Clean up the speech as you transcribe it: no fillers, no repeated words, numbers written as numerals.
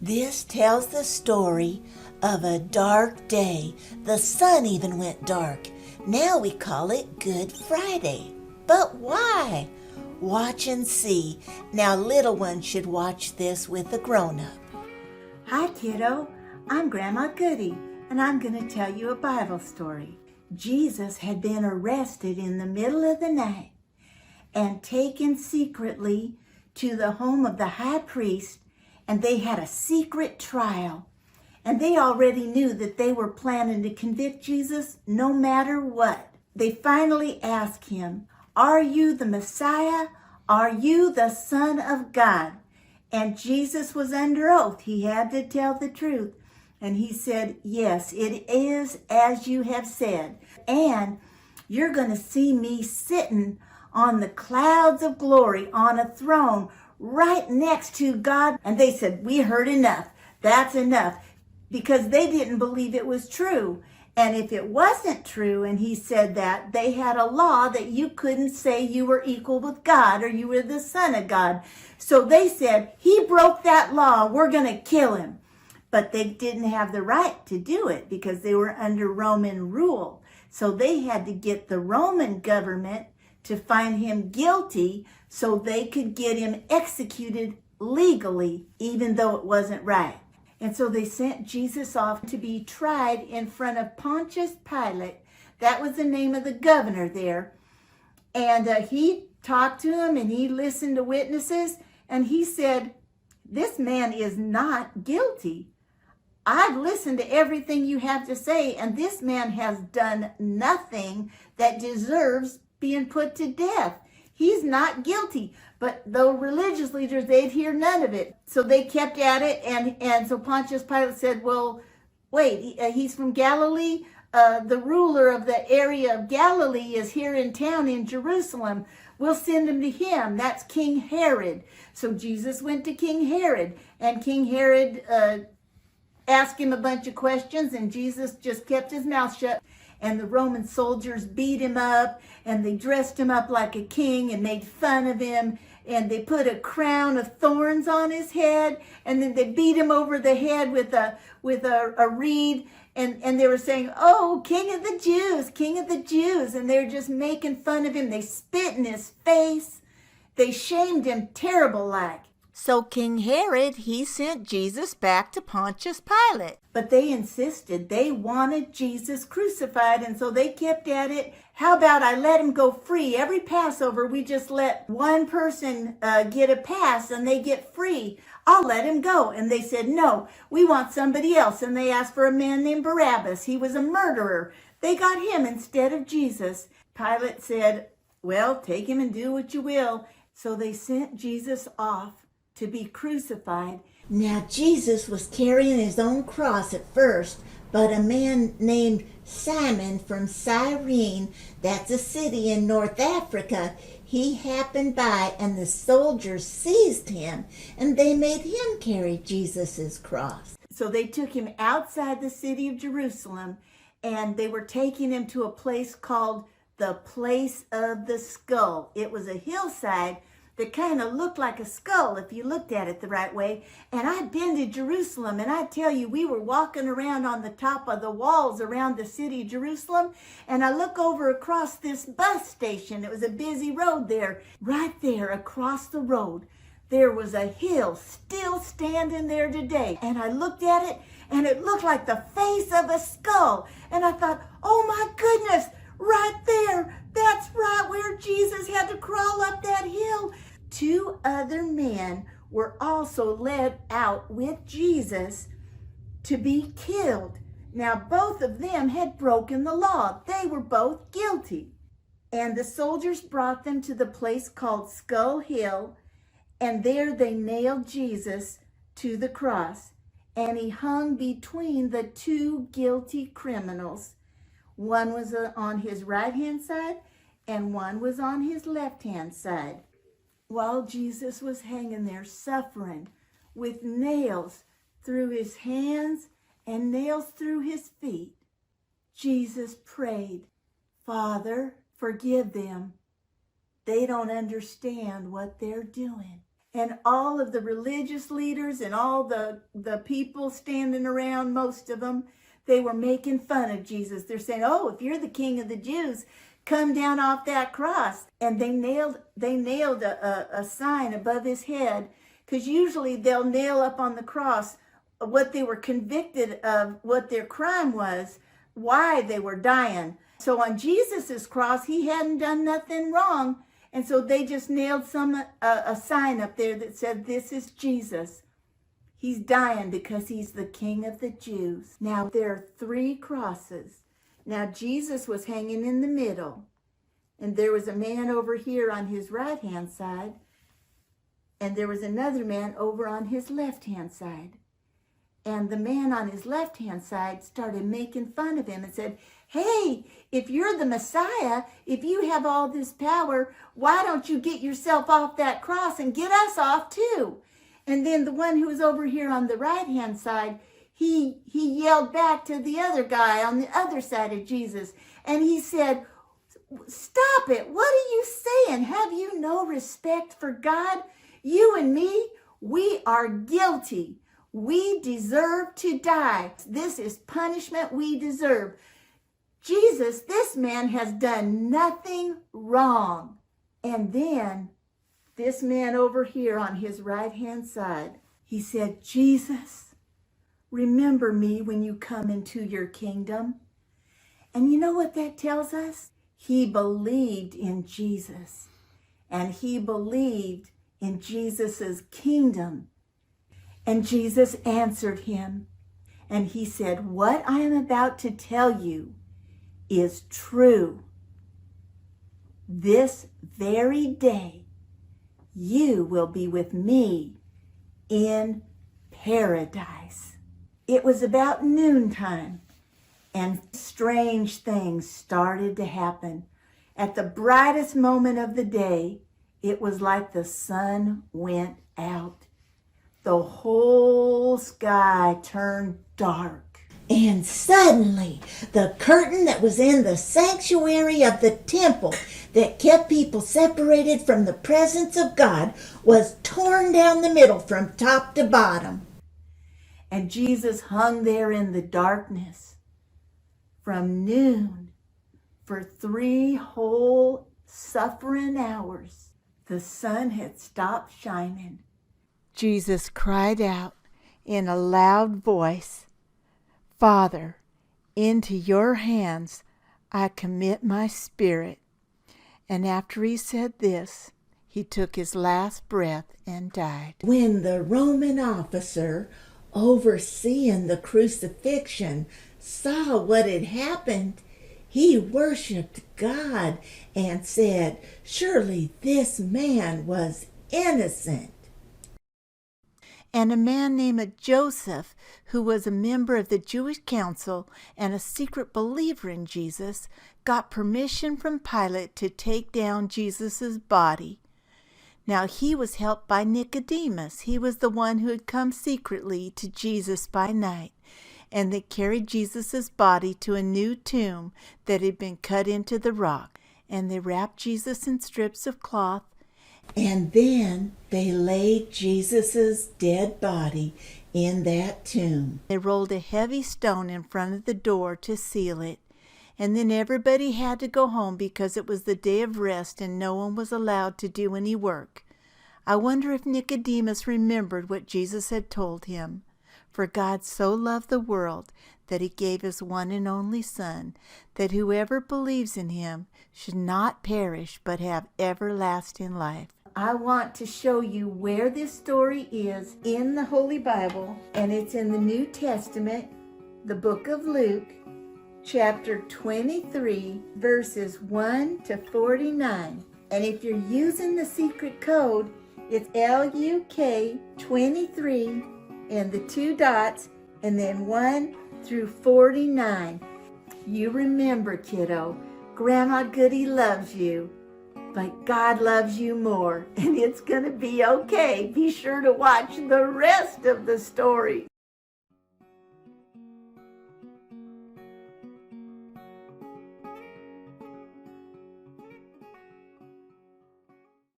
This tells the story of a dark day. The sun even went dark. Now we call it Good Friday. But why? Watch and see. Now little ones should watch this with a grown-up. Hi kiddo, I'm Grandma Goodie, and I'm going to tell you a Bible story. Jesus had been arrested in the middle of the night and taken secretly to the home of the high priest, and they had a secret trial. And they already knew that they were planning to convict Jesus no matter what. They finally asked him, "Are you the Messiah? Are you the Son of God?" And Jesus was under oath. He had to tell the truth. And he said, "Yes, it is as you have said. And you're going to see me sitting on the clouds of glory on a throne right next to God." And they said, "We heard enough. That's enough." Because they didn't believe it was true. And if it wasn't true, and he said that, they had a law that you couldn't say you were equal with God or you were the Son of God. So they said, "He broke that law. We're going to kill him." But they didn't have the right to do it because they were under Roman rule. So they had to get the Roman government to find him guilty so they could get him executed legally, even though it wasn't right. And so they sent Jesus off to be tried in front of Pontius Pilate. That was the name of the governor there. And he talked to him and he listened to witnesses. And he said, "This man is not guilty. I've listened to everything you have to say, and this man has done nothing that deserves being put to death. He's not guilty." But the religious leaders, they'd hear none of it. So they kept at it, and so Pontius Pilate said, "Well, wait, he's from Galilee? The ruler of the area of Galilee is here in town in Jerusalem. We'll send him to him." That's King Herod. So Jesus went to King Herod, and King Herod asked him a bunch of questions, and Jesus just kept his mouth shut. And the Roman soldiers beat him up, and they dressed him up like a king and made fun of him. And they put a crown of thorns on his head, and then they beat him over the head with a reed. And they were saying, "Oh, King of the Jews, King of the Jews." And they're just making fun of him. They spit in his face. They shamed him terrible like. So King Herod, he sent Jesus back to Pontius Pilate. But they insisted. They wanted Jesus crucified, and so they kept at it. "How about I let him go free? Every Passover, we just let one person get a pass, and they get free. I'll let him go." And they said, "No, we want somebody else." And they asked for a man named Barabbas. He was a murderer. They got him instead of Jesus. Pilate said, "Well, take him and do what you will." So they sent Jesus off to be crucified. Now Jesus was carrying his own cross at first, but a man named Simon from Cyrene, that's a city in North Africa, he happened by, and the soldiers seized him, and they made him carry Jesus's cross. So they took him outside the city of Jerusalem, and they were taking him to a place called the Place of the Skull. It was a hillside that kind of looked like a skull if you looked at it the right way. And I'd been to Jerusalem, and I tell you, we were walking around on the top of the walls around the city of Jerusalem, and I look over across this bus station. It was a busy road there. Right there across the road, there was a hill still standing there today. And I looked at it, and it looked like the face of a skull. And I thought, "Oh my goodness, right there, that's right where Jesus had to crawl up that hill." 2 other men were also led out with Jesus to be killed. Now, both of them had broken the law. They were both guilty. And the soldiers brought them to the place called Skull Hill, and there they nailed Jesus to the cross. And he hung between the 2 guilty criminals. One was on his right-hand side, and one was on his left-hand side. While Jesus was hanging there suffering with nails through his hands and nails through his feet, Jesus prayed, "Father, forgive them. They don't understand what they're doing." And all of the religious leaders and all the people standing around, most of them, they were making fun of Jesus. They're saying, oh, if you're the king of the Jews, come down off that cross. And they nailed a sign above his head, because usually they'll nail up on the cross what they were convicted of, what their crime was, why they were dying. So on Jesus's cross, he hadn't done nothing wrong. And so they just nailed a sign up there that said, this is Jesus. He's dying because he's the King of the Jews. Now, there are 3 crosses. Now, Jesus was hanging in the middle. And there was a man over here on his right-hand side. And there was another man over on his left-hand side. And the man on his left-hand side started making fun of him and said, hey, if you're the Messiah, if you have all this power, why don't you get yourself off that cross and get us off too? And then the one who was over here on the right-hand side, he yelled back to the other guy on the other side of Jesus. And he said, stop it. What are you saying? Have you no respect for God? You and me, we are guilty. We deserve to die. This is punishment we deserve. Jesus, this man has done nothing wrong. And then this man over here on his right-hand side, he said, Jesus, remember me when you come into your kingdom. And you know what that tells us? He believed in Jesus. And he believed in Jesus's kingdom. And Jesus answered him. And he said, what I am about to tell you is true. This very day, you will be with me in paradise. It was about noontime, and strange things started to happen. At the brightest moment of the day, it was like the sun went out. The whole sky turned dark. And suddenly, the curtain that was in the sanctuary of the temple that kept people separated from the presence of God was torn down the middle from top to bottom. And Jesus hung there in the darkness from noon for 3 whole suffering hours. The sun had stopped shining. Jesus cried out in a loud voice, Father, into your hands I commit my spirit. And after he said this, he took his last breath and died. When the Roman officer overseeing the crucifixion saw what had happened, he worshiped God and said, surely this man was innocent. And a man named Joseph, who was a member of the Jewish council and a secret believer in Jesus, got permission from Pilate to take down Jesus' body. Now he was helped by Nicodemus. He was the one who had come secretly to Jesus by night. And they carried Jesus' body to a new tomb that had been cut into the rock. And they wrapped Jesus in strips of cloth. And then they laid Jesus' dead body in that tomb. They rolled a heavy stone in front of the door to seal it. And then everybody had to go home because it was the day of rest and no one was allowed to do any work. I wonder if Nicodemus remembered what Jesus had told him. For God so loved the world that he gave his one and only Son, that whoever believes in him should not perish but have everlasting life. I want to show you where this story is in the Holy Bible, and it's in the New Testament, the book of Luke, chapter 23, verses 1 to 49. And if you're using the secret code, it's LUK23 and the 2 dots and then 1 through 49. You remember, kiddo, Grandma Goodie loves you, but God loves you more, and it's going to be okay. Be sure to watch the rest of the story.